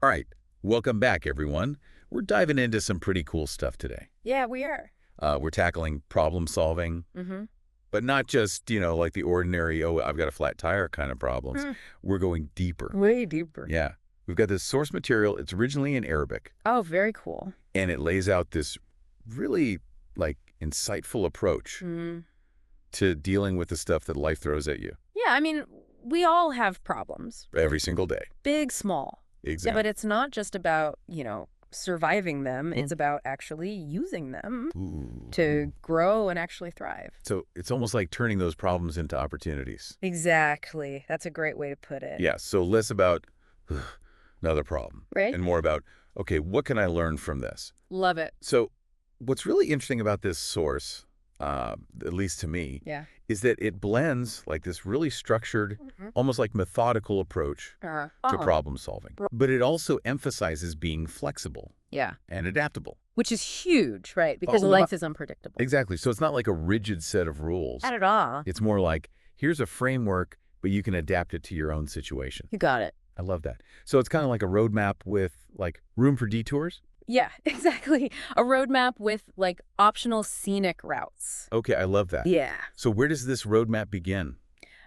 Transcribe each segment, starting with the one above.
All right, welcome back, everyone. We're diving into some pretty cool stuff today. Yeah, we are. We're tackling problem solving, Mm-hmm. but not just, like the ordinary, oh, I've got a flat tire kind of problems. We're going deeper. Way deeper. Yeah. We've got this source material. It's originally in Arabic, Oh, very cool. and it lays out this really, insightful approach to dealing with the stuff that life throws at you Yeah, I mean, we all have problems, every single day. big, small. Yeah, Exactly. but it's not just about, surviving them. It's about actually using them Ooh. to grow and actually thrive. So it's almost like turning those problems into opportunities. Exactly. That's a great way to put it. Yeah, so less about another problem Right? and more about, okay, what can I learn from this? Love it. So what's really interesting about this source, at least to me, Yeah. is that it blends like this really structured, almost like methodical approach to problem solving. But it also emphasizes being flexible Yeah. and adaptable. Which is huge, right? Because Oh, life is unpredictable. Exactly. So it's not like a rigid set of rules. Not at all. It's more like, here's a framework, but you can adapt it to your own situation. You got it. I love that. So it's kind of like a roadmap with room for detours. Yeah, exactly. A roadmap with optional scenic routes. Okay, I love that. Yeah. So where does this roadmap begin?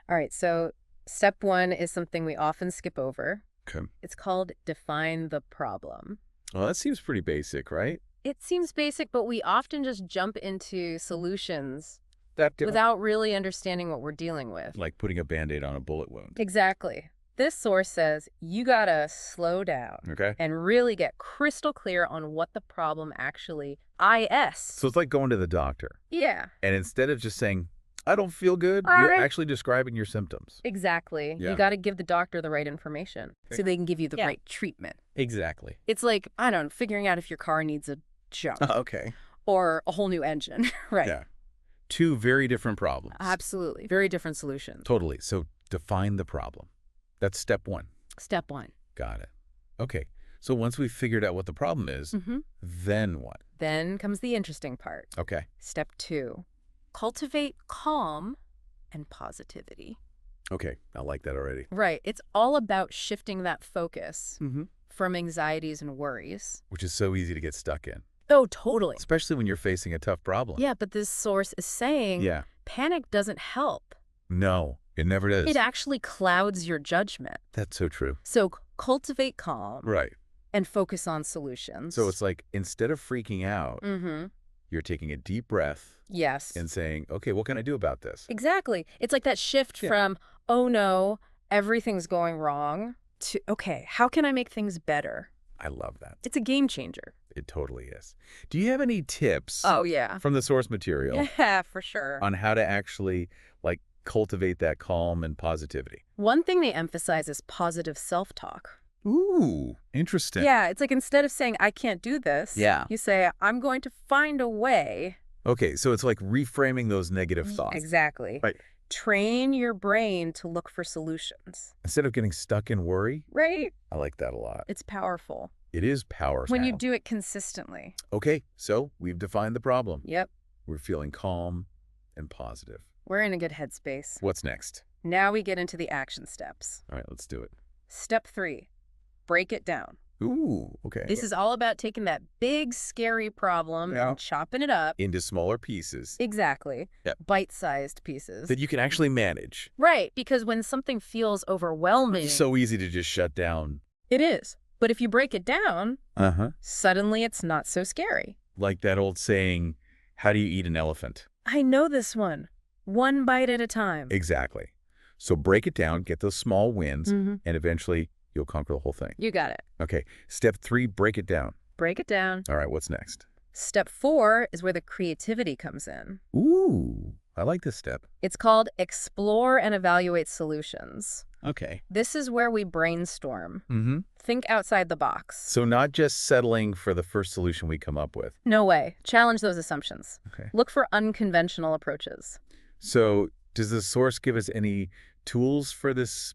All right, so step one is something we often skip over. Okay. It's called define the problem. Well, that seems pretty basic, right? It seems basic, but we often just jump into solutions That without really understanding what we're dealing with. like putting a Band-Aid on a bullet wound. Exactly. This source says you gotta slow down Okay. and really get crystal clear on what the problem actually is. So it's like going to the doctor. Yeah, And instead of just saying, I don't feel good, All you're right. actually describing your symptoms. exactly. Yeah. You gotta give the doctor the right information so they can give you the right treatment. Exactly. It's like, I don't know, figuring out if your car needs a jump Okay. or a whole new engine, right? Yeah. Two very different problems. Absolutely. Very different solutions. Totally. So define the problem. That's step one. Step one. Got it. Okay. So once we've figured out what the problem is, then what? Then comes the interesting part. Okay. Step two, cultivate calm and positivity. Okay. I like that already. Right. It's all about shifting that focus Mm-hmm. from anxieties and worries. Which is so easy to get stuck in, Oh, totally. especially when you're facing a tough problem. Yeah, but this source is saying Yeah. panic doesn't help. No, it never does. It actually clouds your judgment. That's so true. So cultivate calm Right. and focus on solutions. So it's like instead of freaking out, you're taking a deep breath Yes. and saying, okay, what can I do about this? Exactly. It's like that shift Yeah. from, oh no, everything's going wrong, to, okay, how can I make things better? I love that. It's a game changer. It totally is. Do you have any tips Oh, yeah. from the source material Yeah, for sure. on how to actually cultivate that calm and positivity? One thing they emphasize is positive self-talk. Ooh, interesting. Yeah, it's like instead of saying, I can't do this, Yeah. you say, I'm going to find a way. Okay, so it's like reframing those negative thoughts. Exactly. Right. Train your brain to look for solutions. Instead of getting stuck in worry, Right? I like that a lot. It's powerful. It is powerful. When you do it consistently. Okay, so we've defined the problem. Yep. We're feeling calm and positive. We're in a good headspace. What's next? Now we get into the action steps. All right, let's do it. Step 3, break it down. Ooh, okay. This is all about taking that big, scary problem Yeah. and chopping it up. Into smaller pieces Exactly. Yep. Bite-sized pieces. that you can actually manage. Right, because when something feels overwhelming, It's so easy to just shut down. it is. But if you break it down, Uh-huh. suddenly it's not so scary. Like that old saying, how do you eat an elephant? I know this one. One bite at a time. Exactly. So break it down, get those small wins, Mhm. and eventually you'll conquer the whole thing. You got it. Okay, step 3, break it down. Break it down. All right, what's next? Step 4 is where the creativity comes in. Ooh, I like this step. It's called explore and evaluate solutions. Okay. This is where we brainstorm. Mm-hmm. Think outside the box. So not just settling for the first solution we come up with. No way. Challenge those assumptions. Okay. Look for unconventional approaches. So does the source give us any tools for this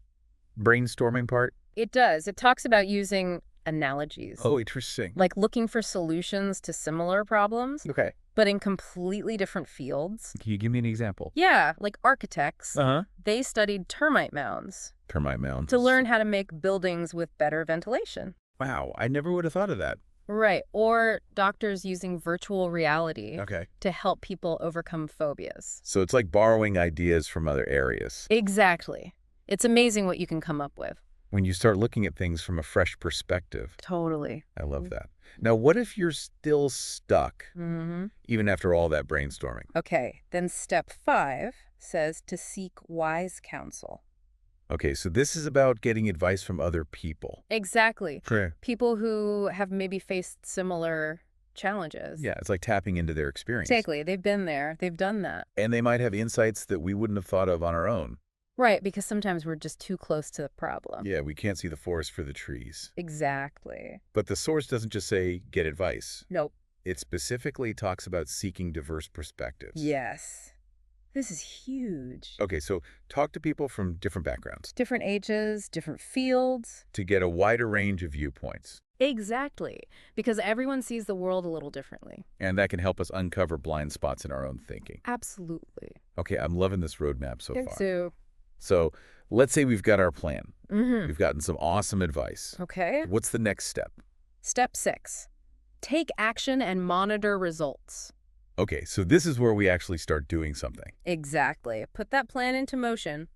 brainstorming part? It does. It talks about using analogies. Oh, interesting. Like looking for solutions to similar problems, Okay. but in completely different fields. Can you give me an example? Yeah, like architects, Uh-huh. they studied termite mounds Termite mounds. to learn how to make buildings with better ventilation. Wow, I never would have thought of that. Right. Or doctors using virtual reality Okay. to help people overcome phobias. So it's like borrowing ideas from other areas. Exactly. It's amazing what you can come up with. When you start looking at things from a fresh perspective. Totally. I love that. Now, what if you're still stuck, even after all that brainstorming? Okay, then step 5 says to seek wise counsel. Okay, so this is about getting advice from other people. Exactly. Correct. People who have maybe faced similar challenges. Yeah, it's like tapping into their experience. Exactly. They've been there. They've done that. And they might have insights that we wouldn't have thought of on our own. Right, because sometimes we're just too close to the problem. Yeah, we can't see the forest for the trees. Exactly. But the source doesn't just say, get advice. Nope. It specifically talks about seeking diverse perspectives. Yes. This is huge. Okay, so talk to people from different backgrounds Different ages, different fields. to get a wider range of viewpoints. Exactly. Because everyone sees the world a little differently. And that can help us uncover blind spots in our own thinking. Absolutely. Okay, I'm loving this roadmap so far. So, let's say we've got our plan. We've gotten some awesome advice. okay. What's the next step? Step 6. Take action and monitor results. Okay, so this is where we actually start doing something. Exactly. Put that plan into motion.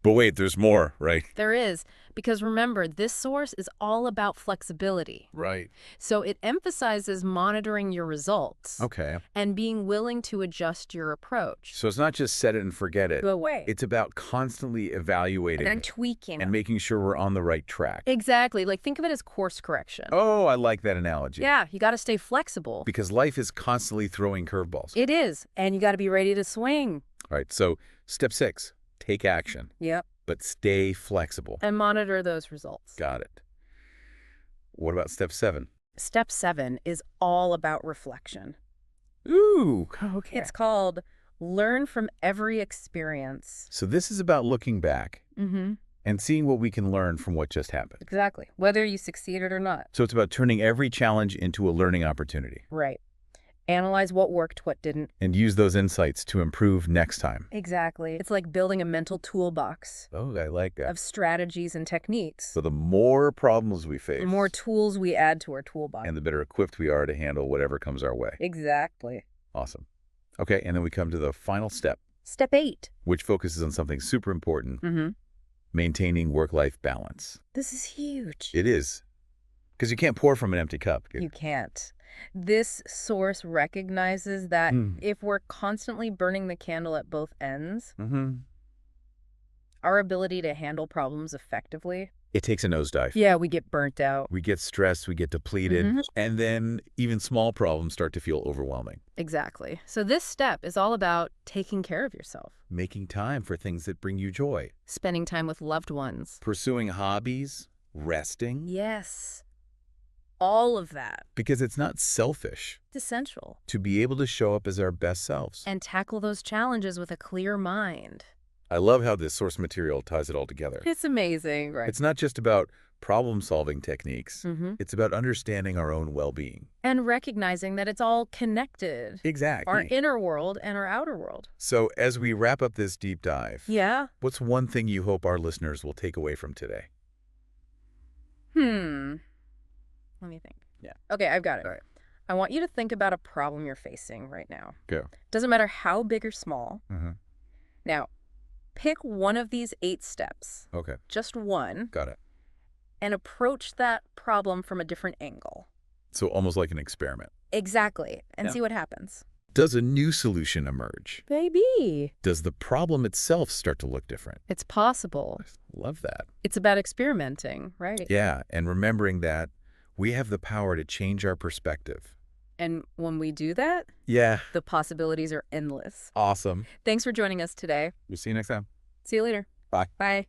But wait, there's more, right? There is, because remember, this source is all about flexibility. Right. So it emphasizes monitoring your results Okay. and being willing to adjust your approach. So it's not just set it and forget it. Go away. It's about constantly evaluating And tweaking. and making sure we're on the right track. Exactly. Like, think of it as course correction. Oh, I like that analogy. Yeah, you got to stay flexible. Because life is constantly throwing curveballs. It is. And you got to be ready to swing. All right, so step 6, take action, Yep. but stay flexible. And monitor those results. Got it. What about step 7? Step 7 is all about reflection. Ooh, okay. It's called Learn from Every Experience. So this is about looking back and seeing what we can learn from what just happened. Exactly. Whether you succeeded or not. So it's about turning every challenge into a learning opportunity Right. Analyze what worked, what didn't. and use those insights to improve next time. Exactly. It's like building a mental toolbox Oh, I like that. of strategies and techniques. So the more problems we face, The more tools we add to our toolbox. and the better equipped we are to handle whatever comes our way. Exactly. Awesome. Okay, and then we come to the final step, Step 8. which focuses on something super important, Mm-hmm. maintaining work-life balance. This is huge. It is. Because you can't pour from an empty cup. You can't. This source recognizes that if we're constantly burning the candle at both ends, our ability to handle problems effectively, It takes a nosedive. yeah, we get burnt out. We get stressed, we get depleted, and then even small problems start to feel overwhelming. Exactly. So this step is all about taking care of yourself, Making time for things that bring you joy. spending time with loved ones. Pursuing hobbies, resting. Yes. All of that. Because it's not selfish It's essential. to be able to show up as our best selves. And tackle those challenges with a clear mind. I love how this source material ties it all together. It's amazing, right? It's not just about problem-solving techniques. Mm-hmm. It's about understanding our own well-being. And recognizing that it's all connected. Exactly. Our inner world and our outer world. So as we wrap up this deep dive, Yeah. what's one thing you hope our listeners will take away from today? Let me think. Yeah. Okay, I've got it. All right. I want you to think about a problem you're facing right now. Go. Doesn't matter how big or small. Mm-hmm. Now, pick one of these 8 steps, Okay. just one, Got it. and approach that problem from a different angle. So almost like an experiment. Exactly. And Yeah. see what happens. Does a new solution emerge? Maybe. Does the problem itself start to look different? It's possible. Love that. It's about experimenting, right? Yeah, and remembering that we have the power to change our perspective. And when we do that, Yeah. the possibilities are endless. Awesome. Thanks for joining us today. We'll see you next time. See you later. Bye. Bye.